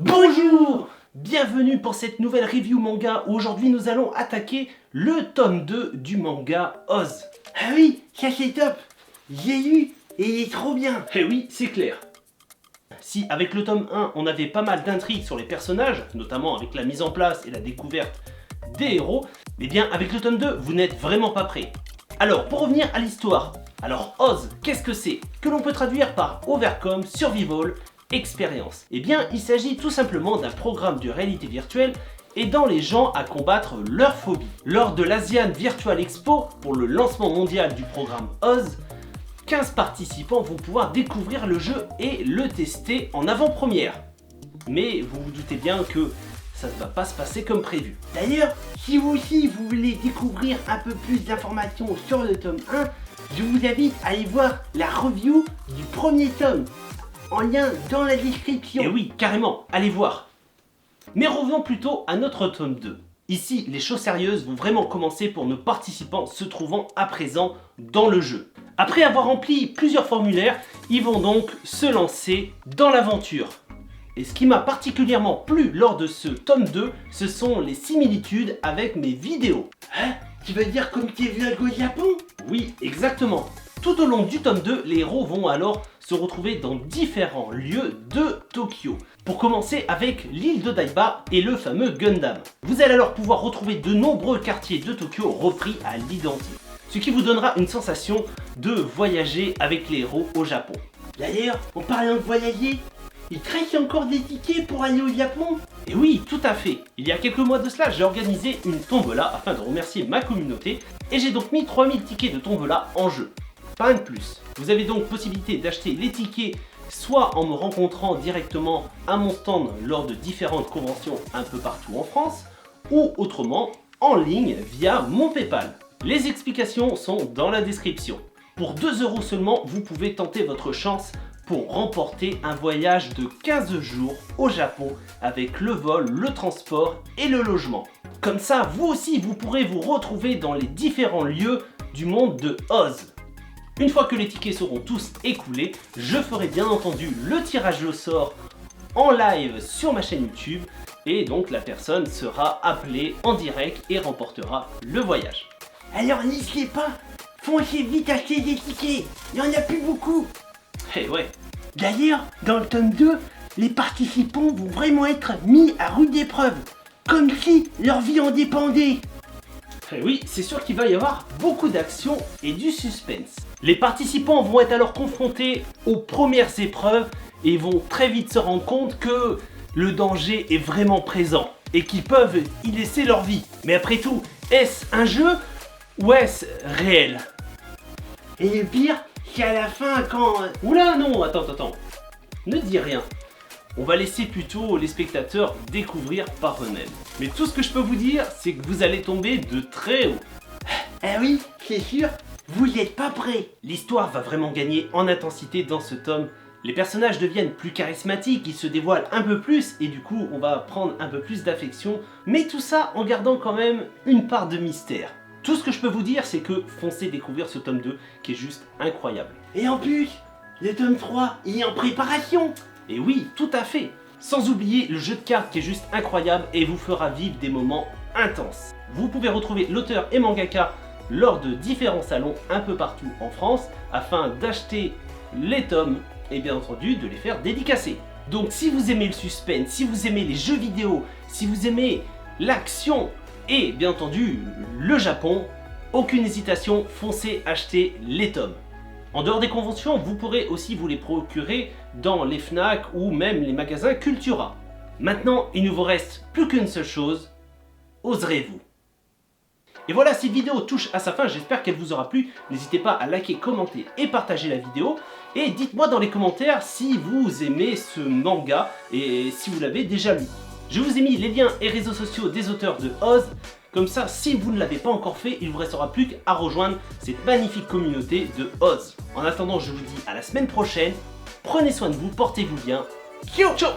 Bonjour! Bienvenue pour cette nouvelle review manga où aujourd'hui nous allons attaquer le tome 2 du manga Oz. Ah oui, ça c'est top. J'ai lu et il est trop bien. Eh oui, c'est clair. Si avec le tome 1 on avait pas mal d'intrigues sur les personnages, notamment avec la mise en place et la découverte des héros, eh bien avec le tome 2 vous n'êtes vraiment pas prêts. Alors pour revenir à l'histoire, alors Oz, qu'est-ce que c'est? Que l'on peut traduire par Overcome, Survival, Expérience. Eh bien il s'agit tout simplement d'un programme de réalité virtuelle aidant les gens à combattre leurs phobies. Lors de l'Asian Virtual Expo, pour le lancement mondial du programme Oz, 15 participants vont pouvoir découvrir le jeu et le tester en avant-première. Mais vous vous doutez bien que ça ne va pas se passer comme prévu. D'ailleurs, si vous aussi vous voulez découvrir un peu plus d'informations sur le tome 1, je vous invite à aller voir la review du premier tome, en lien dans la description. Et oui, carrément, allez voir. Mais revenons plutôt à notre tome 2. Ici, les choses sérieuses vont vraiment commencer pour nos participants se trouvant à présent dans le jeu. Après avoir rempli plusieurs formulaires, ils vont donc se lancer dans l'aventure. Et ce qui m'a particulièrement plu lors de ce tome 2, ce sont les similitudes avec mes vidéos. Hein? Tu veux dire comme tes vlogs au Japon? Oui, exactement. Tout au long du tome 2, les héros vont alors se retrouver dans différents lieux de Tokyo. Pour commencer avec l'île de Daiba et le fameux Gundam. Vous allez alors pouvoir retrouver de nombreux quartiers de Tokyo repris à l'identique. Ce qui vous donnera une sensation de voyager avec les héros au Japon. D'ailleurs, en parlant de voyager, il te reste encore des tickets pour aller au Japon? Et oui, tout à fait. Il y a quelques mois de cela, j'ai organisé une tombola afin de remercier ma communauté et j'ai donc mis 3000 tickets de tombola en jeu. Pas un de plus. Vous avez donc possibilité d'acheter les tickets soit en me rencontrant directement à mon stand lors de différentes conventions un peu partout en France, ou autrement en ligne via mon PayPal. Les explications sont dans la description. Pour 2 € seulement, vous pouvez tenter votre chance pour remporter un voyage de 15 jours au Japon avec le vol, le transport et le logement. Comme ça, vous aussi, vous pourrez vous retrouver dans les différents lieux du monde de Oz. Une fois que les tickets seront tous écoulés, je ferai bien entendu le tirage au sort en live sur ma chaîne YouTube et donc la personne sera appelée en direct et remportera le voyage. Alors n'hésitez pas, foncez vite acheter des tickets, il n'y en a plus beaucoup. Eh ouais. D'ailleurs, dans le tome 2, les participants vont vraiment être mis à rude épreuve, comme si leur vie en dépendait. Eh oui, c'est sûr qu'il va y avoir beaucoup d'action et du suspense. Les participants vont être alors confrontés aux premières épreuves et vont très vite se rendre compte que le danger est vraiment présent et qu'ils peuvent y laisser leur vie. Mais après tout, est-ce un jeu ou est-ce réel? Et le pire, c'est à la fin quand... Oula non, attends. Ne dis rien. On va laisser plutôt les spectateurs découvrir par eux-mêmes. Mais tout ce que je peux vous dire, c'est que vous allez tomber de très haut. Ah oui, c'est sûr, vous n'êtes pas prêts. L'histoire va vraiment gagner en intensité dans ce tome. Les personnages deviennent plus charismatiques, ils se dévoilent un peu plus et du coup on va prendre un peu plus d'affection. Mais tout ça en gardant quand même une part de mystère. Tout ce que je peux vous dire, c'est que foncez découvrir ce tome 2 qui est juste incroyable. Et en plus, le tome 3, il est en préparation. Et oui, tout à fait. Sans oublier le jeu de cartes qui est juste incroyable et vous fera vivre des moments intenses. Vous pouvez retrouver l'auteur et mangaka lors de différents salons un peu partout en France afin d'acheter les tomes et bien entendu de les faire dédicacer. Donc si vous aimez le suspense, si vous aimez les jeux vidéo, si vous aimez l'action et bien entendu le Japon, aucune hésitation, foncez acheter les tomes. En dehors des conventions, vous pourrez aussi vous les procurer dans les Fnac ou même les magasins Cultura. Maintenant, il ne vous reste plus qu'une seule chose, oserez-vous? Et voilà, cette vidéo touche à sa fin, j'espère qu'elle vous aura plu. N'hésitez pas à liker, commenter et partager la vidéo. Et dites-moi dans les commentaires si vous aimez ce manga et si vous l'avez déjà lu. Je vous ai mis les liens et réseaux sociaux des auteurs de Oz. Comme ça, si vous ne l'avez pas encore fait, il ne vous restera plus qu'à rejoindre cette magnifique communauté de Oz. En attendant, je vous dis à la semaine prochaine. Prenez soin de vous, portez-vous bien. Ciao, ciao!